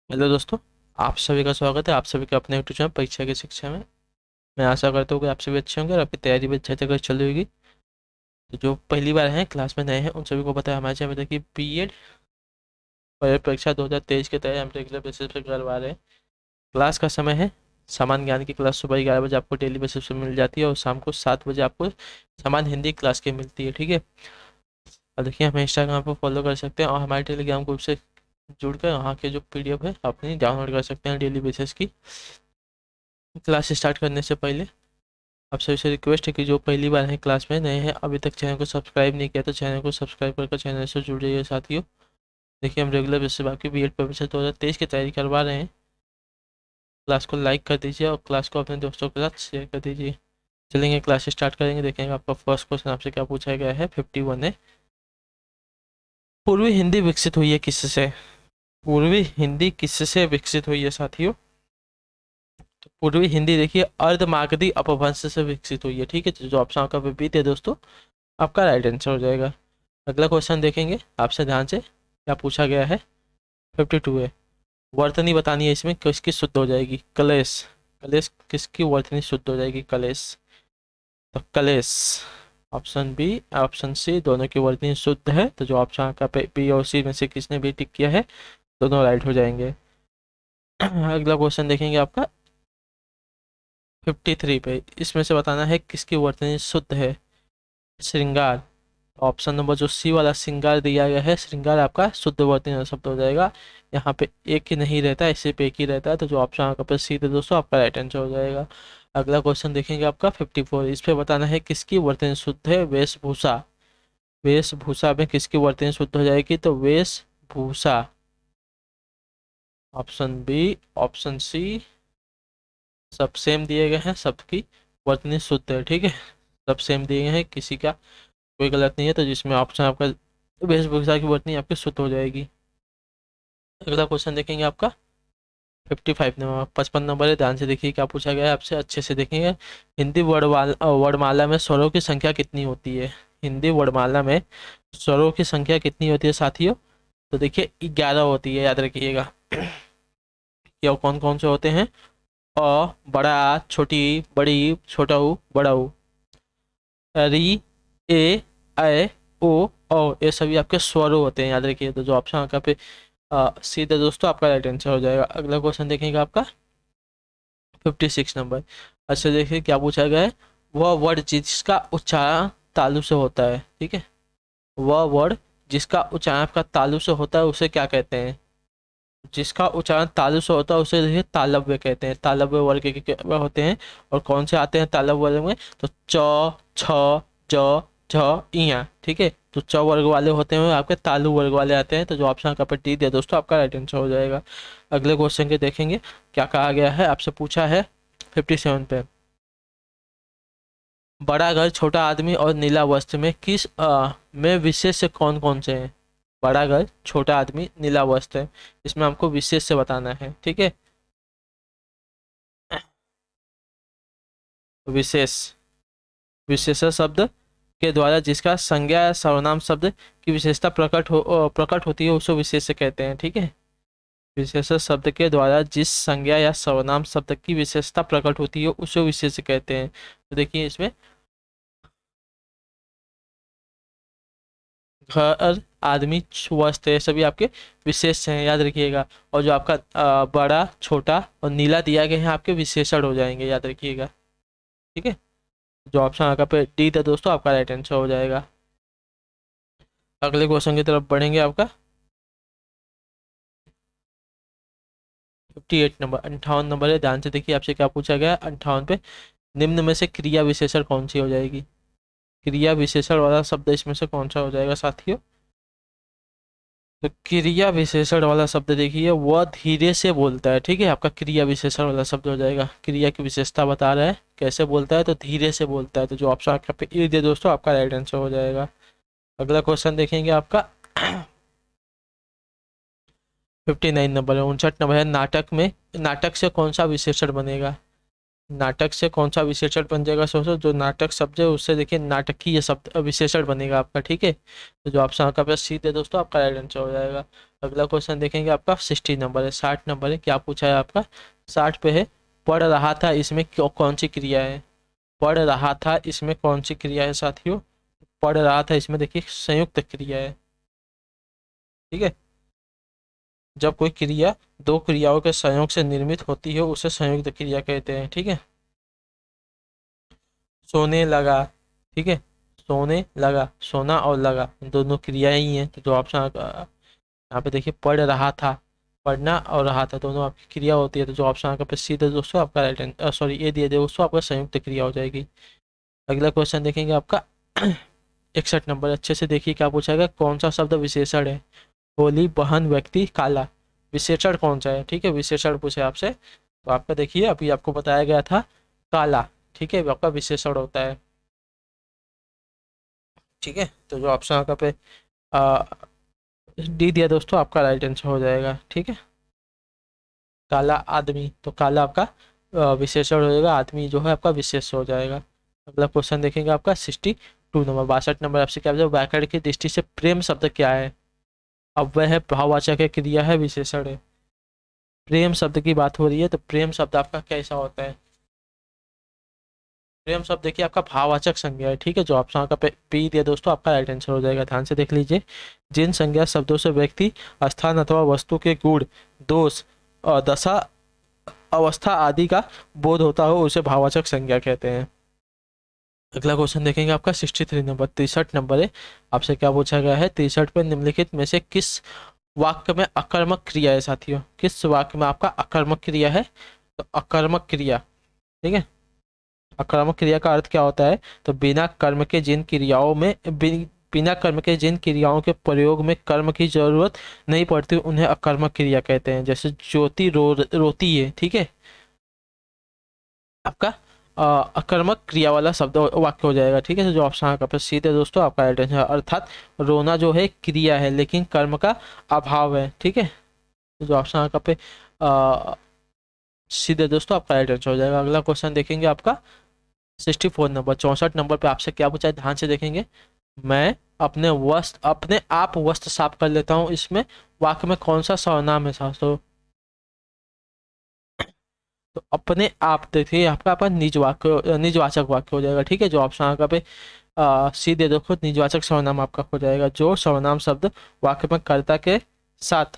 Hello दोस्तों। आप सभी का स्वागत है आप सभी का अपने यूट्यूब चैनल परीक्षा की शिक्षा में। मैं आशा करता हूँ कि आप सभी अच्छे होंगे और आपकी तैयारी भी अच्छे तरीके से चल रही होगी। तो जो पहली बार हैं क्लास में नए हैं उन सभी को पता है हमारे चैनल में देखिए बीएड परीक्षा 2023 के तहत हम रेगुलर बेसिस पर करवा रहे हैं। क्लास का समय है सामान्य ज्ञान की क्लास सुबह 11 बजे आपको डेली बेसिस पर मिल जाती है और शाम को 7 बजे आपको सामान्य हिंदी क्लास की मिलती है। ठीक है। और देखिए हमें इंस्टाग्राम पर फॉलो कर सकते हैं और हमारे टेलीग्राम ग्रुप से जुड़कर वहाँ के जो पीडीएफ है अपनी डाउनलोड कर सकते हैं डेली बेसिस की। क्लास स्टार्ट करने से पहले आप सभी से रिक्वेस्ट है कि जो पहली बार है क्लास में नए हैं अभी तक चैनल को सब्सक्राइब नहीं किया तो चैनल को सब्सक्राइब करके चैनल से जुड़ जाइए साथियों। देखिए हम रेगुलर बेसिस पर आपकी बीएड परीक्षा 2023 की तैयारी करवा रहे हैं। क्लास को लाइक कर दीजिए और क्लास को अपने दोस्तों के साथ शेयर कर दीजिए। चलेंगे क्लास स्टार्ट करेंगे। देखेंगे आपका फर्स्ट क्वेश्चन आपसे क्या पूछा गया है 51 है। पूर्वी हिंदी विकसित हुई है किससे? पूर्वी हिंदी किससे विकसित हुई है साथियों? तो पूर्वी हिंदी देखिए अर्धमागधी अपभ्रंश से विकसित हुई है। ठीक है। तो जो ऑप्शन आपका विपरीत है दोस्तों आपका राइट आंसर हो जाएगा। अगला क्वेश्चन देखेंगे आपसे ध्यान से क्या पूछा गया है 52 है। वर्तनी बतानी है इसमें किसकी शुद्ध हो जाएगी? कलेश। कलेश किसकी वर्तनी शुद्ध हो जाएगी? कलेश। तो कलेश ऑप्शन बी ऑप्शन सी दोनों की वर्तनी शुद्ध है। तो जो ऑप्शन आपका बी और सी में से किसने भी टिक किया है दोनों राइट हो जाएंगे। अगला क्वेश्चन देखेंगे आपका 53 पे। इसमें से बताना है किसकी वर्तनी शुद्ध है? श्रृंगार। ऑप्शन नंबर जो सी वाला श्रृंगार दिया गया है श्रृंगार आपका शुद्ध वर्तनी शब्द हो जाएगा। यहाँ पे एक ही नहीं रहता है सिर्फ एक ही रहता है। तो जो ऑप्शन आपका पे सी थे दोस्तों आपका राइट आंसर हो जाएगा। अगला क्वेश्चन देखेंगे आपका 54। इस पे बताना है किसकी वर्तनी शुद्ध है? वेशभूषा। वेशभूषा में किसकी वर्तनी शुद्ध हो जाएगी? तो वेशभूषा। ऑप्शन बी ऑप्शन सी सब सेम दिए गए हैं सबकी वर्तनी शुद्ध है। ठीक है। सब सेम दिए गए हैं किसी का कोई गलत नहीं है। तो जिसमें ऑप्शन आपका वेशभूषा की वर्तनी आपकी शुद्ध हो जाएगी। अगला क्वेश्चन देखेंगे आपका 55 नंबर 55 नंबर है। ध्यान से देखिए क्या पूछा गया है आपसे अच्छे से देखेंगे। हिंदी वर्णमाला में स्वरों की संख्या कितनी होती है? हिंदी वर्णमाला में स्वरों की संख्या कितनी होती है साथियों? तो देखिए 11 होती है याद रखिएगा। ये कौन कौन से होते हैं? अ बड़ा आ, छोटी बड़ी छोटा ऊ बड़ा ऊ, री ए ए ओ ओ ये सभी आपके स्वरों होते हैं याद रखिए। तो जो ऑप्शन आपका पे सीधे दोस्तों आपका राइट आंसर हो जाएगा। अगला क्वेश्चन देखेंगे आपका 56 नंबर। अच्छा देखिए क्या पूछा गया है। वह वर्ड जिसका उच्चारण तालु से होता है। ठीक है। वह वर्ड जिसका उच्चारण आपका तालु से होता है उसे क्या कहते हैं? जिसका उच्चारण तालु से होता है उसे देखिए तालव्य कहते हैं। तालव्य वर्ग के होते हैं। और कौन से आते हैं तालव्य वर्ग में? तो च छ ज झ इया। ठीक है। तो च वर्ग वाले होते हैं आपके तालु वर्ग वाले आते हैं। तो जो ऑप्शन का डी दिया दोस्तों आपका राइट आंसर हो जाएगा। अगले क्वेश्चन के देखेंगे क्या कहा गया है आपसे पूछा है 57 पे। बड़ा घर छोटा आदमी और नीला वस्त्र में किस में विशेष से कौन कौन से हैं? बड़ा घर छोटा आदमी नीला वस्त्र है। इसमें हमको विशेष से बताना है। ठीक है। विशेष विशेष शब्द के द्वारा जिसका संज्ञा या सर्वनाम शब्द की विशेषता प्रकट होती है उसे विशेष कहते हैं। ठीक है। विशेष शब्द के द्वारा जिस संज्ञा या सर्वनाम शब्द की विशेषता प्रकट होती है उसे विशेष कहते हैं। तो देखिए इसमें घर आदमी वस्त्र ये सभी आपके विशेष हैं याद रखिएगा। और जो आपका बड़ा छोटा और नीला दिया गया है आपके विशेषण हो जाएंगे याद रखिएगा। ठीक है। जो ऑप्शन आपका पे डी था दोस्तों आपका राइट आंसर हो जाएगा। अगले क्वेश्चन की तरफ बढ़ेंगे आपका 58 नंबर 58 नंबर है। ध्यान से देखिए आपसे क्या पूछा गया है 58 पे। निम्न में से क्रिया विशेषण कौन सी हो जाएगी? क्रिया विशेषण वाला शब्द इसमें से कौन सा हो जाएगा साथियों? तो क्रिया विशेषण वाला शब्द देखिए वह धीरे से बोलता है। ठीक है। आपका क्रिया विशेषण वाला शब्द हो जाएगा। क्रिया की विशेषता बता रहा है कैसे बोलता है तो धीरे से बोलता है। तो जो ऑप्शन आपका पे ई दे दोस्तों आपका राइट आंसर हो जाएगा। अगला क्वेश्चन देखेंगे आपका 59 नंबर है 59 नंबर है। नाटक में नाटक से कौन सा विशेषण बनेगा? नाटक से कौन सा विशेषण बन जाएगा, सोचो। जो नाटक शब्द है उससे देखिए नाटकीय शब्द विशेषण बनेगा आपका, ठीक है। तो जो ऑप्शन आपका सी है दोस्तों, आपका राइट आंसर हो जाएगा। अगला क्वेश्चन देखेंगे आपका 60 नंबर है, 60 नंबर है। क्या पूछा है आपका, 60 पे है, पढ़ रहा था इसमें कौन सी क्रिया है। पढ़ रहा था इसमें कौन सी क्रिया है साथियों। पढ़ रहा था इसमें देखिए संयुक्त क्रिया है, ठीक है। जब कोई क्रिया दो क्रियाओं के संयोग से निर्मित होती है उसे संयुक्त क्रिया कहते हैं, ठीक है। सोने लगा, ठीक है। सोने लगा, सोना और लगा दोनों क्रियाएं ही हैं। तो जो ऑप्शन यहाँ पे देखिए पढ़ रहा था, पढ़ना और रहा था दोनों आपकी क्रिया होती है। तो जो ऑप्शन आपका पे सी दे दोस्तों, आपका राइट आंसर, सॉरी ए दिए दे दोस्तों, आपका संयुक्त क्रिया हो जाएगी। अगला क्वेश्चन देखेंगे आपका 61 नंबर। अच्छे से देखिए क्या पूछा गया, कौन सा शब्द विशेषण है। होली, बहन, व्यक्ति, काला, विशेषण कौन सा है, ठीक है। विशेषण पूछे आपसे, तो आपका देखिए अभी आपको बताया गया था काला, ठीक है, वो आपका विशेषण होता है, ठीक है। तो जो ऑप्शन आपका पे आ, डी दिया दोस्तों, आपका राइट आंसर हो जाएगा, ठीक है। काला आदमी, तो काला आपका विशेषण हो जाएगा, आदमी जो है आपका विशेष हो जाएगा। अगला क्वेश्चन देखेंगे आपका 62 नंबर, 62 नंबर। आपसे क्या पूछा, व्याकरण की दृष्टि से प्रेम शब्द क्या है। अब वह है भाववाचक है, क्रिया है, विशेषण है। प्रेम शब्द की बात हो रही है, तो प्रेम शब्द आपका कैसा होता है। प्रेम शब्द देखिए आपका भाववाचक संज्ञा है, ठीक है। जो ऑप्शन आपका पी दिया दोस्तों, आपका राइट आंसर हो जाएगा। ध्यान से देख लीजिए, जिन संज्ञा शब्दों से व्यक्ति, स्थान अथवा वस्तु के गुण, दोष और दशा, अवस्था आदि का बोध होता हो उसे भाववाचक संज्ञा कहते हैं। अगला क्वेश्चन देखेंगे आपका 63 नंबर, 63 नंबर है। आपसे क्या पूछा गया है, 63 पे निम्नलिखित में से किस वाक्य में अकर्मक क्रिया है साथियों। किस वाक्य में आपका अकर्मक क्रिया है, तो अकर्मक क्रिया, ठीक है। अकर्मक क्रिया का अर्थ क्या होता है, तो बिना कर्म के जिन क्रियाओं में बिना कर्म के जिन क्रियाओं के प्रयोग में कर्म की जरूरत नहीं पड़ती उन्हें अकर्मक क्रिया कहते हैं। जैसे ज्योति रोती है, ठीक है, आपका अकर्मक क्रिया वाला शब्द वाक्य हो जाएगा, ठीक है। तो जो ऑप्शन आपका पे सीधे दोस्तों, आपका राइट आंसर, अर्थात रोना जो है क्रिया है लेकिन कर्म का अभाव है, ठीक है। तो जो ऑप्शन आपका पे सीधे दोस्तों, आपका राइट आंसर हो जाएगा। अगला क्वेश्चन देखेंगे आपका 64 नंबर, 64 नंबर पे आपसे क्या पूछा है, ध्यान से देखेंगे। मैं अपने आप वस्त्र साफ कर लेता हूँ, इसमें वाक्य में कौन सा सर्वनाम है साथियों। तो अपने आप देखिए आपका आपका निजवाचक वाक्य हो जाएगा, ठीक है। जो ऑप्शन आपका पे सीधे देखो, निजवाचक सर्वनाम आपका हो जाएगा। जो सर्वनाम शब्द वाक्य में कर्ता के साथ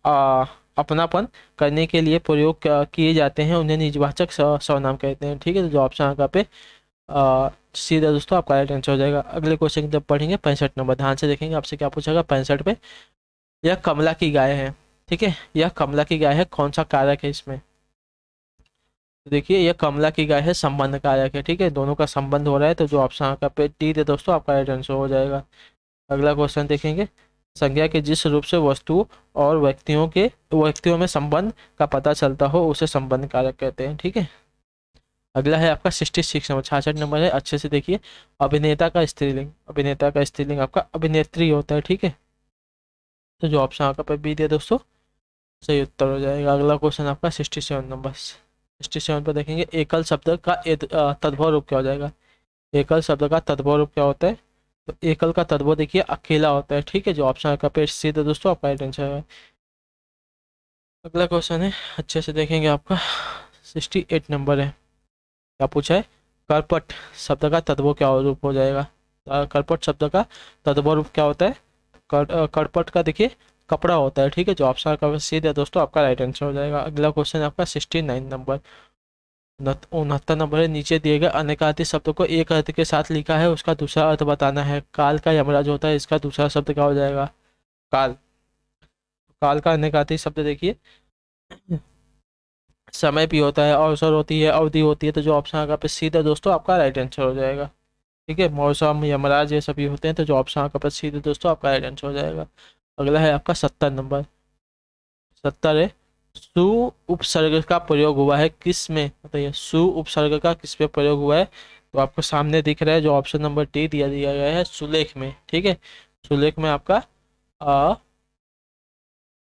आ, अपनापन करने के लिए प्रयोग किए जाते हैं उन्हें निजवाचक सर्वनाम कहते हैं, ठीक है। तो जो ऑप्शन आपका पे सीधा दोस्तों, आपका राइट आंसर हो जाएगा। अगले क्वेश्चन जब पढ़ेंगे 65 नंबर, ध्यान से देखेंगे आपसे क्या पूछेगा 65 पे। यह कमला की गाय है, ठीक है। यह कमला की गाय है, कौन सा कारक है इसमें। तो देखिए यह कमला की गाय है, संबंध कारक है, ठीक है। दोनों का संबंध हो रहा है, तो जो ऑप्शन आपका पे डी है दोस्तों, आपका राइट आंसर हो जाएगा। अगला क्वेश्चन देखेंगे, संज्ञा के जिस रूप से वस्तु और व्यक्तियों में संबंध का पता चलता हो उसे संबंध कारक कहते हैं, ठीक है। अगला है आपका 66 नंबर, 66 नंबर है। अच्छे से देखिए, अभिनेता का स्त्रीलिंग, अभिनेता का स्त्रीलिंग आपका अभिनेत्री होता है, ठीक है। तो जो ऑप्शन आपका पे बी दिया दोस्तों, सही उत्तर हो जाएगा। अगला क्वेश्चन आपका 67 नंबर, 67 पर देखेंगे, एकल शब्द का तद्भव रूप क्या हो जाएगा। एकल शब्द का तद्भव रूप क्या होता है, तो एकल का तद्भव देखिए अकेला होता है, ठीक है। जो ऑप्शन आपका पे सी दिया दोस्तों, आपका राइट आंसर है। अगला क्वेश्चन है, अच्छे से देखेंगे आपका 68 नंबर है। क्या पूछा है, करपट शब्द का तद्भव क्या रूप हो जाएगा। करपट शब्द का तद्भव रूप क्या होता है, करपट का देखिए कपड़ा होता है, ठीक है। जो ऑप्शन का सीधा दोस्तों, आपका राइट आंसर हो जाएगा। अगला क्वेश्चन आपका 69 नंबर, 69 नंबर है। नीचे दिए गए अनेकार्थी शब्दों को एक अर्थ के साथ लिखा है, उसका दूसरा अर्थ बताना है। काल का यमराज होता है, इसका दूसरा शब्द क्या हो जाएगा, काल। काल का अनेकार्थी शब्द देखिए, समय भी होता है, अवसर होती है, अवधि होती है। तो जो ऑप्शन आपका पे सीधा दोस्तों, आपका राइट आंसर हो जाएगा, ठीक है। मौसम, यमराज, ये सभी होते हैं। तो जो ऑप्शन आपका पे सीधे दोस्तों, आपका राइट आंसर हो जाएगा। अगला है आपका 70 नंबर, 70 है। सु उपसर्ग का प्रयोग हुआ है किस में, बताइए। सु उपसर्ग का किस पे प्रयोग हुआ है, तो आपको सामने दिख रहा है, जो ऑप्शन नंबर डी दिया गया है, सुलेख में, ठीक है। सुलेख में आपका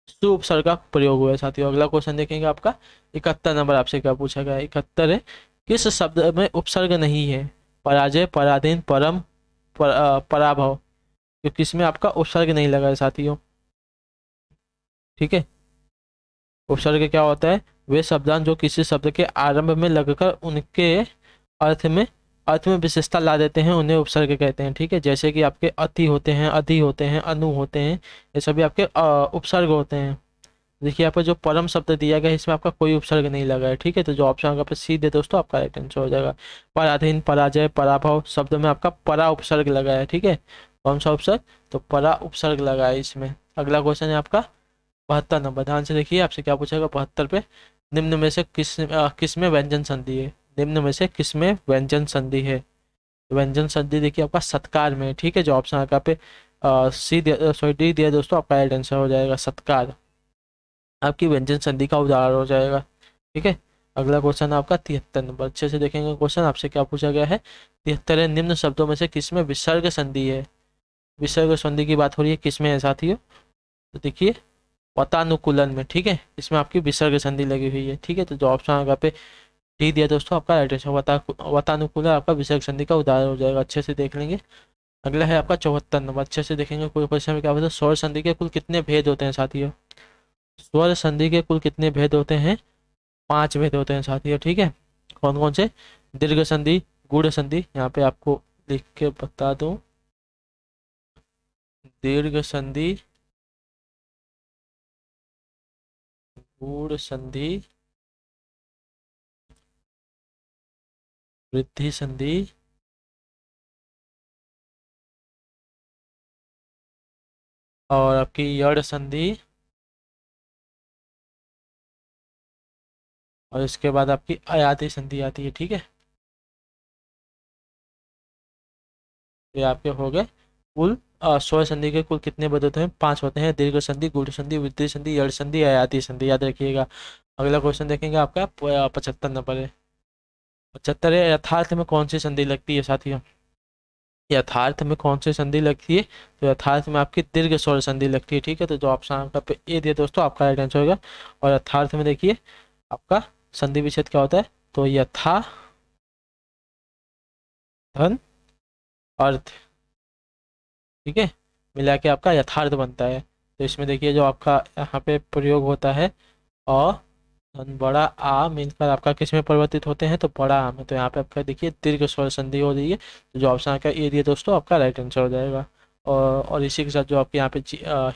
सु उपसर्ग का प्रयोग हुआ है साथियों। अगला क्वेश्चन देखेंगे आपका 71 नंबर, आपसे क्या पूछा गया है, 71 है। किस शब्द में उपसर्ग नहीं है? पराजय, पराधीन, परम, पराभव। तो किसमें आपका उपसर्ग नहीं लगा है साथियों? ठीक है, उपसर्ग क्या होता है? वे शब्दांश जो किसी शब्द के आरंभ में लगकर उनके अर्थ में अर्थ में विशेषता ला देते हैं उन्हें उपसर्ग कहते हैं। ठीक है, जैसे कि आपके अति होते हैं, अधि होते हैं, अनु होते हैं, ये सभी आपके उपसर्ग होते हैं। देखिए यहाँ पर जो परम शब्द दिया गया है इसमें आपका कोई उपसर्ग नहीं लगा है। ठीक है, तो जो ऑप्शन आपका पे सी दे दोस्तों, आपका राइट आंसर हो जाएगा। पराधीन, पराजय, पराभव शब्द में आपका परा उपसर्ग लगा है। ठीक है, कौन सा उपसर्ग? तो परा उपसर्ग लगा है इसमें। अगला क्वेश्चन है आपका 72 नंबर, ध्यान से देखिए आपसे क्या पूछेगा 72 पे। निम्न में से किस में व्यंजन संधि है? निम्न में से किस में व्यंजन संधि है? व्यंजन संधि देखिए आपका सत्कार में। ठीक है, जो ऑप्शन आपका पे सी दिया, सॉरी डी दिया दोस्तों, आपका राइट आंसर हो जाएगा सत्कार, आपकी व्यंजन संधि का उदाहरण हो जाएगा। ठीक है, अगला क्वेश्चन है आपका 73 नंबर, अच्छे से देखेंगे क्वेश्चन आपसे क्या पूछा गया है। 73 है, निम्न शब्दों में से किसमें विसर्ग संधि है? विसर्ग संधि की बात हो रही है, किसमें है साथियों? तो देखिए वतानुकूलन में। ठीक है, इसमें आपकी विसर्ग संधि लगी हुई है। ठीक है, तो जो ऑप्शन आपका पे डी दिया दोस्तों, आपका राइट आंसर वतानुकूलन आपका विसर्ग संधि का उदाहरण हो जाएगा। अच्छे से देख लेंगे। अगला है आपका 74 नंबर, अच्छे से देखेंगे कोई क्वेश्चन में क्या होता है। स्वर संधि के कुल कितने भेद होते हैं साथियों? स्वर संधि के कुल कितने भेद होते हैं? 5 भेद होते हैं साथियों। ठीक है, कौन कौन से? दीर्घ संधि, गूढ़ संधि, यहाँ पे आपको लिख के बता दूं, दीर्घ संधि, गूढ़ संधि, वृद्धि संधि और आपकी यड़ संधि, और इसके बाद आपकी अयाति संधि आती है। ठीक है, ये आपके हो गए कुल स्वर संधि के कुल कितने पद होते हैं? 5 होते हैं। दीर्घ संधि, गूढ़ संधि, वृद्धि संधि, यड़ संधि, अयाति संधि, याद रखिएगा। अगला क्वेश्चन देखेंगे आपका 75 नंबर है। 75 है, यथार्थ में कौन सी संधि लगती है साथियों? यथार्थ में कौन सी संधि लगती है? तो यथार्थ में आपकी दीर्घ स्वर संधि लगती है। ठीक है, तो जो ऑप्शन आपका पे ए दिया दोस्तों, आपका राइट आंसर होगा। और यथार्थ में देखिए आपका संधि विच्छेद क्या होता है? तो यथा, धन, अर्थ, ठीक है, मिला के आपका यथार्थ बनता है। तो इसमें देखिए जो आपका यहाँ पे प्रयोग होता है अ धन बड़ा आ मिलकर आपका किस में परिवर्तित होते हैं? तो बड़ा आ में। तो यहाँ पे आपका देखिए दीर्घ स्वर संधि हो रही है। तो जो ऑप्शन आपका ए दिए दोस्तों, आपका राइट आंसर हो जाएगा। और इसी के साथ जो आपके यहाँ पे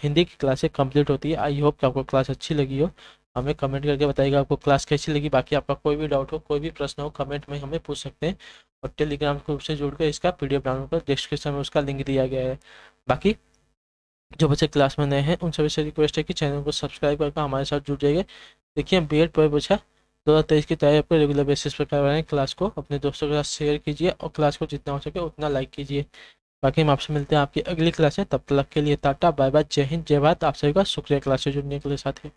हिंदी की क्लासेस कंप्लीट होती है। आई होप कि आपको क्लास अच्छी लगी हो। हमें कमेंट करके बताइएगा आपको क्लास कैसी लगी। बाकी आपका कोई भी डाउट हो, कोई भी प्रश्न हो, कमेंट में हमें पूछ सकते हैं। और टेलीग्राम ग्रुप से जुड़कर इसका पीडीएफ डाउनलोड कर डिस्क्रिप्शन में उसका लिंक दिया गया है। बाकी जो बच्चे क्लास में नए हैं उन सभी से रिक्वेस्ट है कि चैनल को सब्सक्राइब करके हमारे साथ जुड़ जाइए। देखिए बीएड पर पूछा 2023 की तैयारी आपको रेगुलर बेसिस पर करवा रहे हैं। क्लास को अपने दोस्तों के साथ शेयर कीजिए और क्लास को जितना हो सके उतना लाइक कीजिए। बाकी हम आपसे मिलते हैं आपकी अगली क्लास में, तब तक के लिए टाटा बाय बाय, जय हिंद, जय भारत। आप सभी का शुक्रिया क्लास से जुड़ने के लिए साथी।